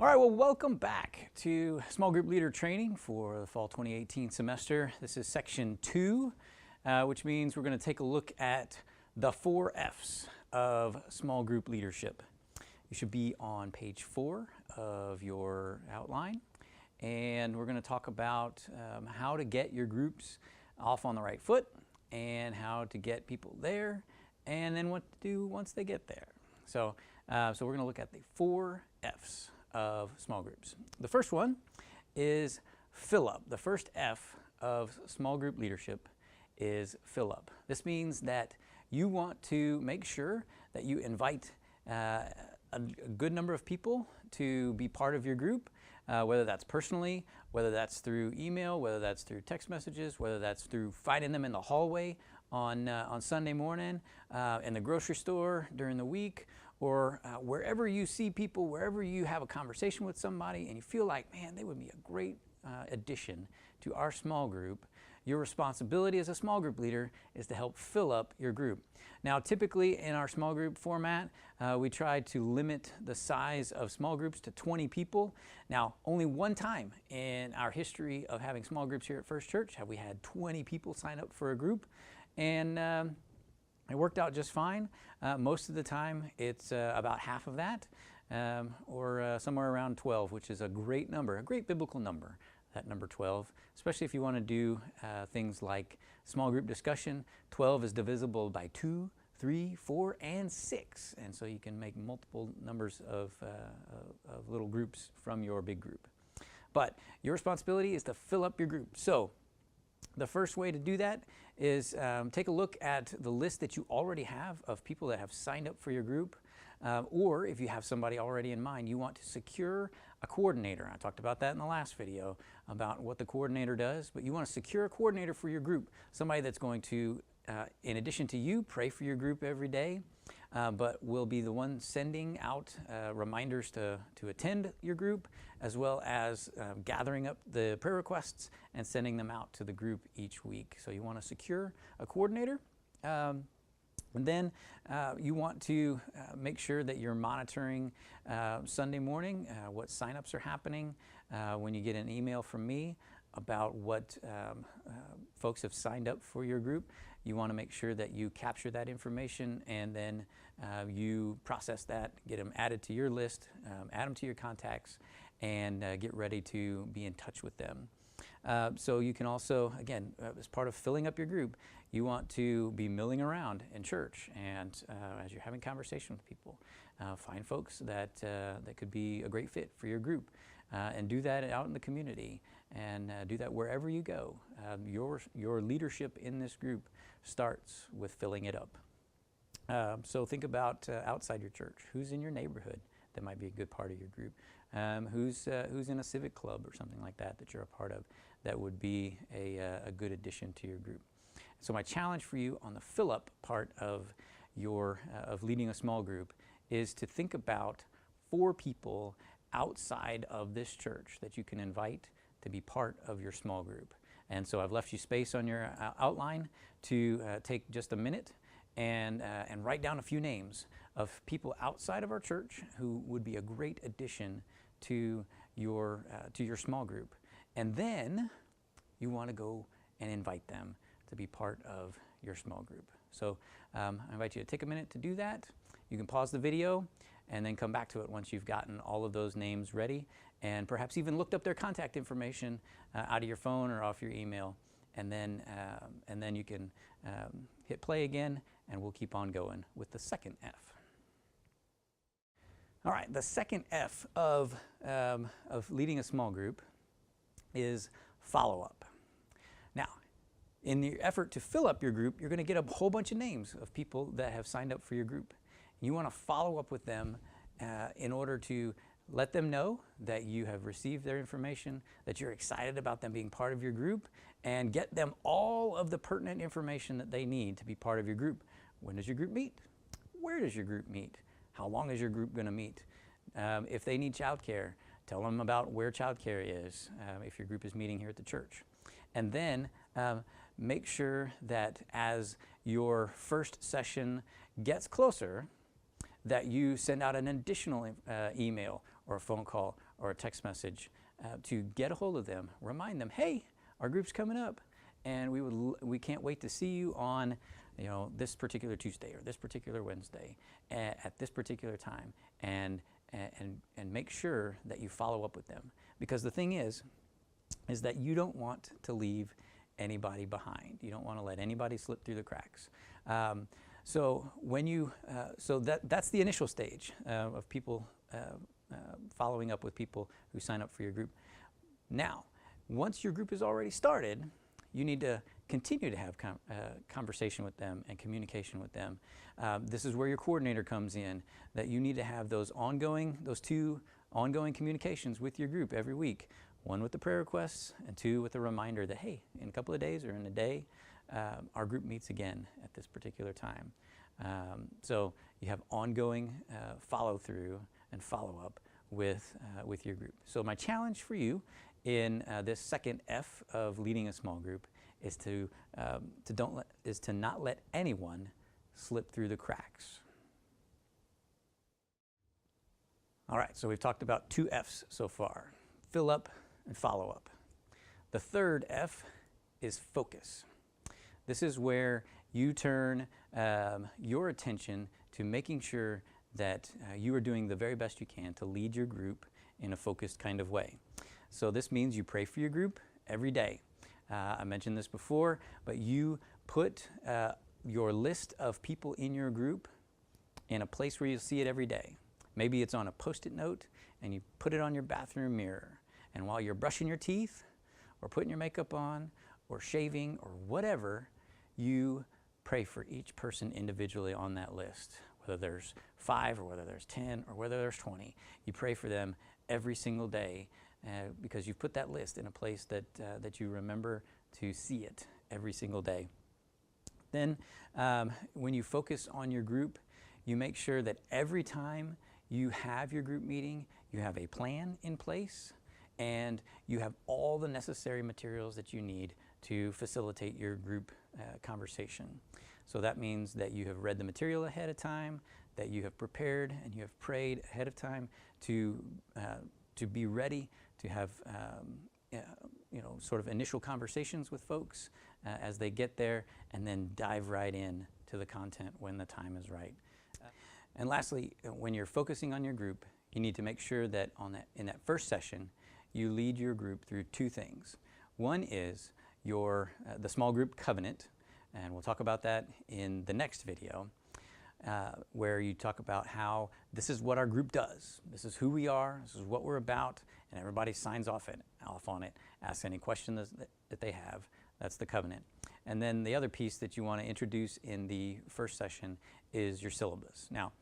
All right, well, welcome back to Small Group Leader Training for the fall 2018 semester. This is section 2, which means we're going to take a look at the 4 F's of small group leadership. You should be on page 4 of your outline, and we're going to talk about how to get your groups off on the right foot and how to get people there, and then what to do once they get there. So we're going to look at the 4 F's of small groups. The first one is fill up. The first F of small group leadership is fill up. This means that you want to make sure that you invite a good number of people to be part of your group, whether that's personally, whether that's through email, whether that's through text messages, whether that's through finding them in the hallway on Sunday morning, in the grocery store during the week, or wherever you see people, wherever you have a conversation with somebody and you feel like, man, they would be a great addition to our small group. Your responsibility as a small group leader is to help fill up your group. Now, typically in our small group format, we try to limit the size of small groups to 20 people. Now, only one time in our history of having small groups here at First Church have we had 20 people sign up for a group, and it worked out just fine. Most of the time, it's about half of that, or somewhere around 12, which is a great number, a great biblical number, that number 12, especially if you want to do things like small group discussion. 12 is divisible by 2, 3, 4, and 6, and so you can make multiple numbers of little groups from your big group. But your responsibility is to fill up your group. So the first way to do that is take a look at the list that you already have of people that have signed up for your group, or if you have somebody already in mind, you want to secure a coordinator. I talked about that in the last video about what the coordinator does, but you want to secure a coordinator for your group, somebody that's going to, in addition to you, pray for your group every day, but will be the one sending out reminders to attend your group, as well as gathering up the prayer requests and sending them out to the group each week. So you want to secure a coordinator. And then you want to make sure that you're monitoring Sunday morning what signups are happening. When you get an email from me about what folks have signed up for your group, you want to make sure that you capture that information and then you process that, get them added to your list, add them to your contacts, and get ready to be in touch with them. So you can also, again, as part of filling up your group, you want to be milling around in church, and as you're having conversation with people, find folks that could be a great fit for your group, and do that out in the community, and do that wherever you go. Your leadership in this group starts with filling it up. So think about outside your church. Who's in your neighborhood that might be a good part of your group? Who's in a civic club or something like that that you're a part of that would be a good addition to your group. So my challenge for you on the fill-up part of your of leading a small group is to think about 4 people outside of this church that you can invite to be part of your small group. And so I've left you space on your outline to take just a minute and write down a few names of people outside of our church who would be a great addition to your small group. And then you want to go and invite them to be part of your small group. So I invite you to take a minute to do that. You can pause the video and then come back to it once you've gotten all of those names ready, and perhaps even looked up their contact information out of your phone or off your email, and then you can hit play again, and we'll keep on going with the second F. All right, the second F of leading a small group is follow-up. Now, in the effort to fill up your group, you're going to get a whole bunch of names of people that have signed up for your group. You want to follow up with them in order to let them know that you have received their information, that you're excited about them being part of your group, and get them all of the pertinent information that they need to be part of your group. When does your group meet? Where does your group meet? How long is your group going to meet? If they need childcare, tell them about where childcare is if your group is meeting here at the church. And then make sure that as your first session gets closer, that you send out an additional email or a phone call or a text message to get a hold of them. Remind them, hey, our group's coming up, and we can't wait to see you on this particular Tuesday or this particular Wednesday at this particular time, and make sure that you follow up with them. Because the thing is that you don't want to leave anybody behind. You don't want to let anybody slip through the cracks. So that's the initial stage of people following up with people who sign up for your group. Now, once your group is already started, you need to continue to have conversation with them and communication with them. This is where your coordinator comes in, that you need to have those two ongoing communications with your group every week. One with the prayer requests, and two with a reminder that, hey, in a couple of days or in a day, our group meets again at this particular time. So you have ongoing follow-through and follow-up with your group. So my challenge for you in this second F of leading a small group is to not let anyone slip through the cracks. All right, so we've talked about two F's so far: fill up and follow up. The third F is focus. This is where you turn your attention to making sure that you are doing the very best you can to lead your group in a focused kind of way. So this means you pray for your group every day. I mentioned this before, but you put your list of people in your group in a place where you'll see it every day. Maybe it's on a Post-it note, and you put it on your bathroom mirror. And while you're brushing your teeth, or putting your makeup on, or shaving, or whatever, you pray for each person individually on that list. Whether there's 5, or whether there's 10, or whether there's 20. You pray for them every single day because you've put that list in a place that you remember to see it every single day. Then when you focus on your group, you make sure that every time you have your group meeting, you have a plan in place, and you have all the necessary materials that you need to facilitate your group conversation. So that means that you have read the material ahead of time, that you have prepared and you have prayed ahead of time to be ready to have sort of initial conversations with folks as they get there, and then dive right in to the content when the time is right. And lastly, when you're focusing on your group, you need to make sure that in that first session, you lead your group through two things. One is the small group covenant, and we'll talk about that in the next video, where you talk about how this is what our group does. This is who we are, this is what we're about, and everybody signs off on it, asks any questions that they have. That's the covenant. And then the other piece that you want to introduce in the first session is your syllabus. Now,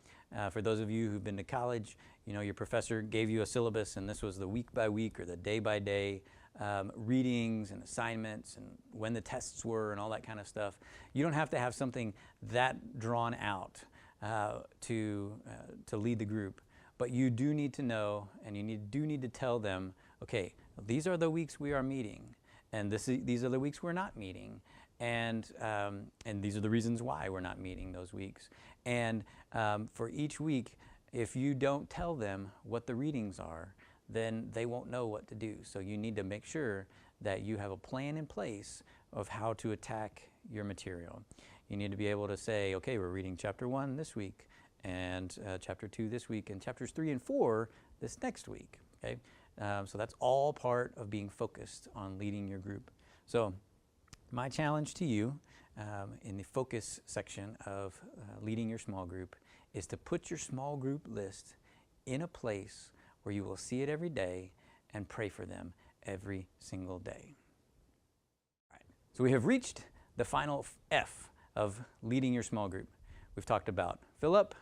for those of you who've been to college, your professor gave you a syllabus, and this was the week by week or the day by day readings and assignments and when the tests were and all that kind of stuff. You don't have to have something that drawn out to lead the group, but you do need to know, and you do need to tell them, okay, these are the weeks we are meeting, and these are the weeks we're not meeting, and these are the reasons why we're not meeting those weeks. And for each week, if you don't tell them what the readings are, then they won't know what to do. So you need to make sure that you have a plan in place of how to attack your material. You need to be able to say, okay, we're reading chapter 1 this week, and chapter 2 this week, and chapters 3 and 4 this next week. Okay, so that's all part of being focused on leading your group. So my challenge to you in the focus section of leading your small group is to put your small group list in a place where you will see it every day and pray for them every single day. All right. So we have reached the final F of leading your small group. We've talked about fill up,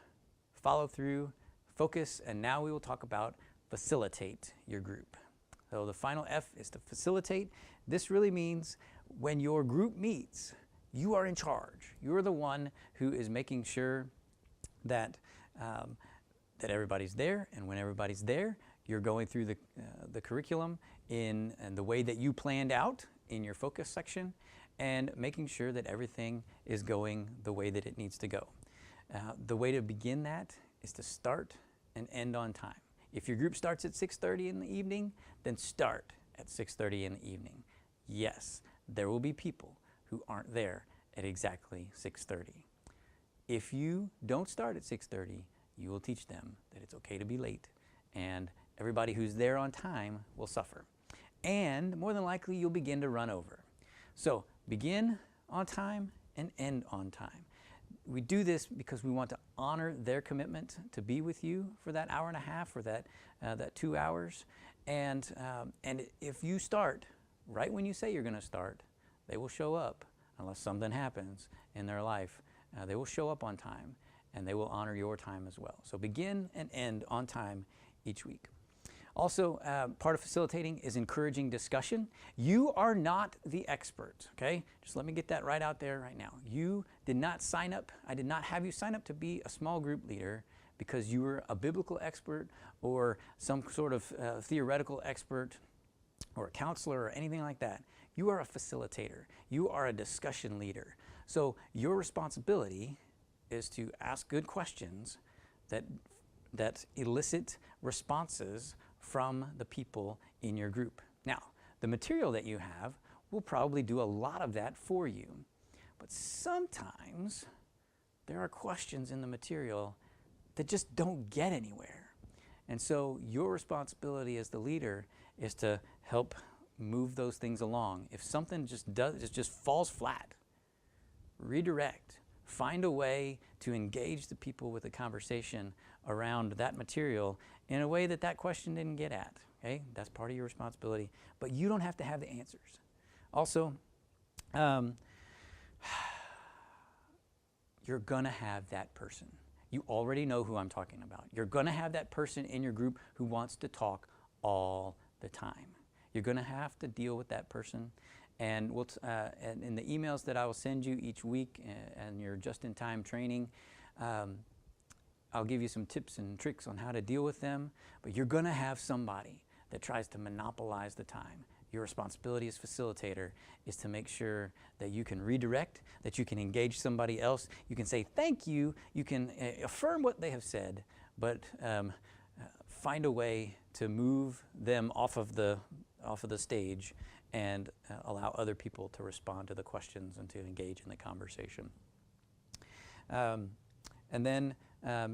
follow through, focus, and now we will talk about facilitate your group. So the final F is to facilitate. This really means when your group meets, you are in charge. You're the one who is making sure that that everybody's there, and when everybody's there, you're going through the curriculum in the way that you planned out in your focus section, and making sure that everything is going the way that it needs to go. The way to begin that is to start and end on time. If your group starts at 6:30 in the evening, then start at 6:30 in the evening. Yes, there will be people who aren't there at exactly 6:30. If you don't start at 6:30, you will teach them that it's okay to be late, and everybody who's there on time will suffer. And more than likely, you'll begin to run over. So begin on time and end on time. We do this because we want to honor their commitment to be with you for that hour and a half or that 2 hours. And if you start right when you say you're going to start, they will show up unless something happens in their life. They will show up on time, and they will honor your time as well. So begin and end on time each week. Also, part of facilitating is encouraging discussion. You are not the expert, okay? Just let me get that right out there right now. You did not sign up. I did not have you sign up to be a small group leader because you were a biblical expert or some sort of theoretical expert or a counselor or anything like that. You are a facilitator. You are a discussion leader. So your responsibility is to ask good questions that elicit responses from the people in your group. Now, the material that you have will probably do a lot of that for you. But sometimes there are questions in the material that just don't get anywhere. And so your responsibility as the leader is to help move those things along. If something just falls flat, redirect. Find a way to engage the people with a conversation around that material in a way that question didn't get at. Okay, that's part of your responsibility, but you don't have to have the answers. Also, you're gonna have that person. You already know who I'm talking about. You're gonna have that person in your group who wants to talk all the time. You're gonna have to deal with that person. And and in the emails that I will send you each week and your just-in-time training, I'll give you some tips and tricks on how to deal with them. But you're going to have somebody that tries to monopolize the time. Your responsibility as facilitator is to make sure that you can redirect, that you can engage somebody else. You can say thank you. You can affirm what they have said, but find a way to move them off of the stage and allow other people to respond to the questions and to engage in the conversation. And then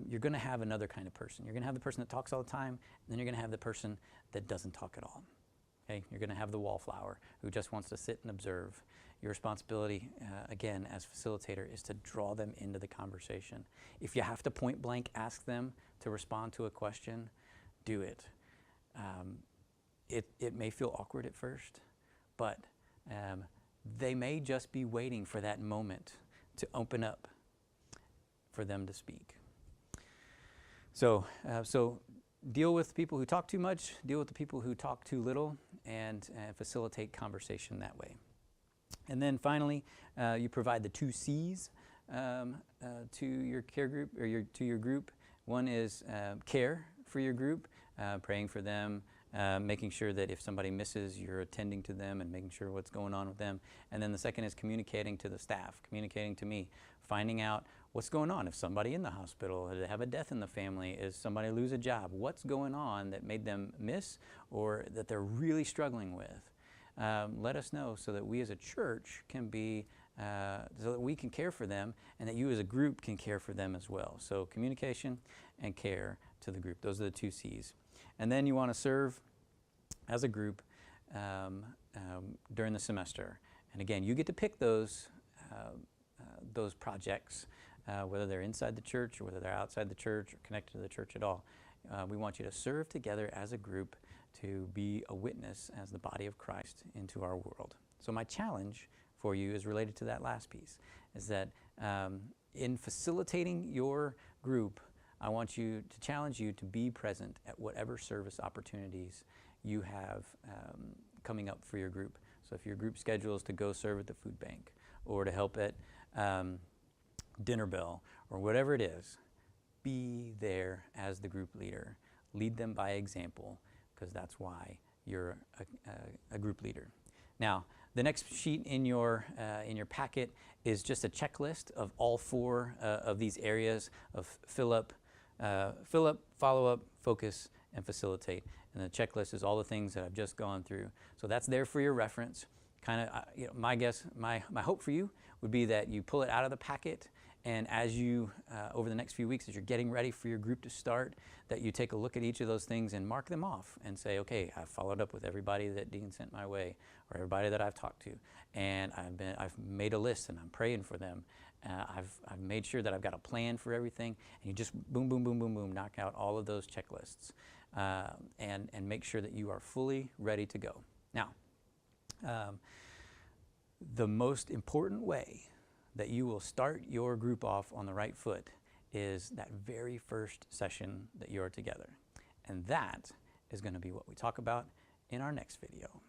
you're going to have another kind of person. You're going to have the person that talks all the time, and then you're going to have the person that doesn't talk at all. Okay? You're going to have the wallflower who just wants to sit and observe. Your responsibility, again, as facilitator, is to draw them into the conversation. If you have to point blank ask them to respond to a question, do it. It may feel awkward at first, but they may just be waiting for that moment to open up for them to speak. So deal with people who talk too much, deal with the people who talk too little, and facilitate conversation that way. And then finally, you provide the 2 C's to your care group or to your group. One is care for your group, praying for them, making sure that if somebody misses, you're attending to them and making sure what's going on with them. And then the second is communicating to the staff, communicating to me, finding out what's going on. If somebody in the hospital, did they have a death in the family? Is somebody lose a job? What's going on that made them miss or that they're really struggling with? Let us know so that we as a church can be, so that we can care for them and that you as a group can care for them as well. So communication and care to the group. Those are the 2 C's. And then you want to serve as a group during the semester. And again, you get to pick those projects, whether they're inside the church or whether they're outside the church or connected to the church at all. We want you to serve together as a group to be a witness as the body of Christ into our world. So my challenge for you is related to that last piece, is that in facilitating your group, I want to challenge you to be present at whatever service opportunities you have coming up for your group. So if your group schedule is to go serve at the food bank or to help at dinner bell or whatever it is, be there as the group leader. Lead them by example, because that's why you're a group leader. Now, the next sheet in your packet is just a checklist of all 4 of these areas of Philip, fill up, follow up, focus, and facilitate. And the checklist is all the things that I've just gone through. So that's there for your reference. Kind of, my guess, my hope for you would be that you pull it out of the packet, and as you, over the next few weeks, as you're getting ready for your group to start, that you take a look at each of those things and mark them off and say, okay, I've followed up with everybody that Dean sent my way, or everybody that I've talked to, and I've made a list and I'm praying for them. I've made sure that I've got a plan for everything, and you just boom, boom, boom, boom, boom, knock out all of those checklists, and make sure that you are fully ready to go. Now, the most important way that you will start your group off on the right foot is that very first session that you're together. And that is going to be what we talk about in our next video.